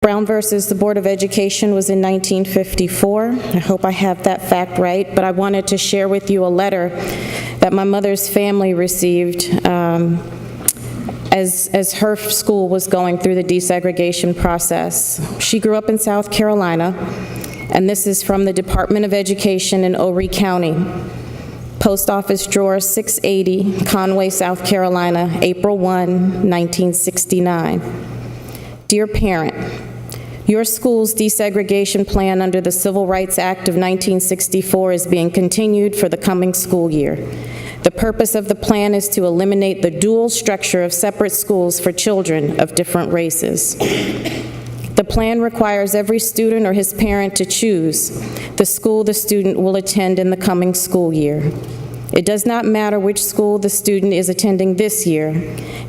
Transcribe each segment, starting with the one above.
Brown versus the Board of Education was in 1954. I hope I have that fact right, but I wanted to share with you a letter that my mother's family received as her school was going through the desegregation process. She grew up in South Carolina, and this is from the Department of Education in Horry County. Post Office Drawer 680, Conway, South Carolina, April 1, 1969. Dear parent, your school's desegregation plan under the Civil Rights Act of 1964 is being continued for the coming school year. The purpose of the plan is to eliminate the dual structure of separate schools for children of different races. The plan requires every student or his parent to choose the school the student will attend in the coming school year. It does not matter which school the student is attending this year,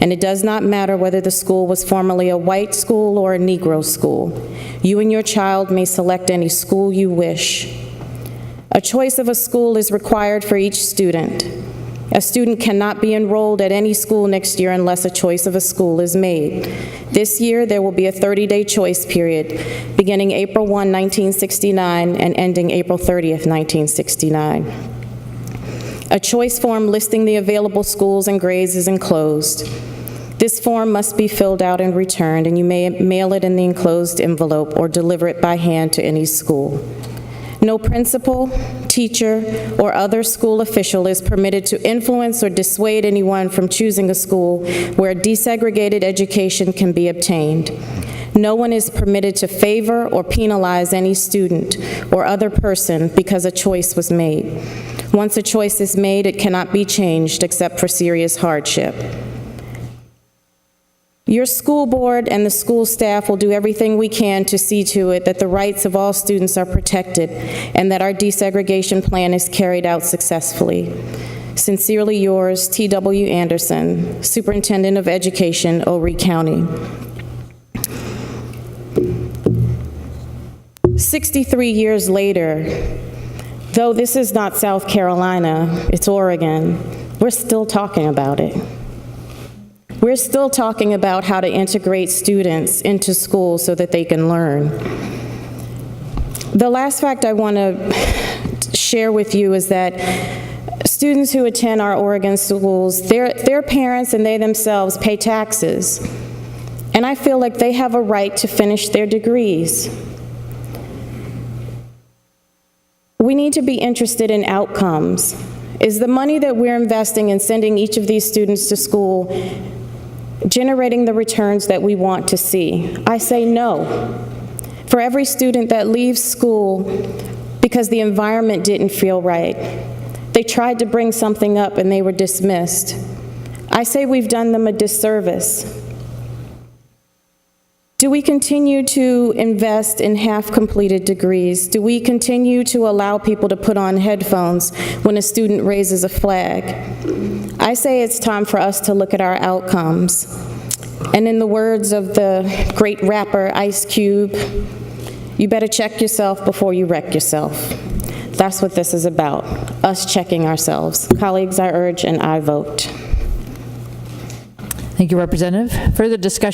and it does not matter whether the school was formerly a white school or a Negro school. You and your child may select any school you wish. A choice of a school is required for each student. A student cannot be enrolled at any school next year unless a choice of a school is made. This year, there will be a 30-day choice period, beginning April 1, 1969, and ending April 30th, 1969. A choice form listing the available schools and grades is enclosed. This form must be filled out and returned, and you may mail it in the enclosed envelope or deliver it by hand to any school. No principal, teacher, or other school official is permitted to influence or dissuade anyone from choosing a school where desegregated education can be obtained. No one is permitted to favor or penalize any student or other person because a choice was made. Once a choice is made, it cannot be changed except for serious hardship. Your school board and the school staff will do everything we can to see to it that the rights of all students are protected and that our desegregation plan is carried out successfully. Sincerely yours, T.W. Anderson, Superintendent of Education, Horry County. 63 years later, though this is not South Carolina, it's Oregon, we're still talking about it. We're still talking about how to integrate students into school so that they can learn. The last fact I want to share with you is that students who attend our Oregon schools, their parents and they themselves pay taxes. And I feel like they have a right to finish their degrees. We need to be interested in outcomes. Is the money that we're investing in sending each of these students to school generating the returns that we want to see? I say no. For every student that leaves school because the environment didn't feel right, they tried to bring something up and they were dismissed, I say we've done them a disservice. Do we continue to invest in half-completed degrees? Do we continue to allow people to put on headphones when a student raises a flag? I say it's time for us to look at our outcomes. And in the words of the great rapper Ice Cube, you better check yourself before you wreck yourself. That's what this is about, us checking ourselves. Colleagues, I urge and I vote. Thank you, Representative. Further discussion?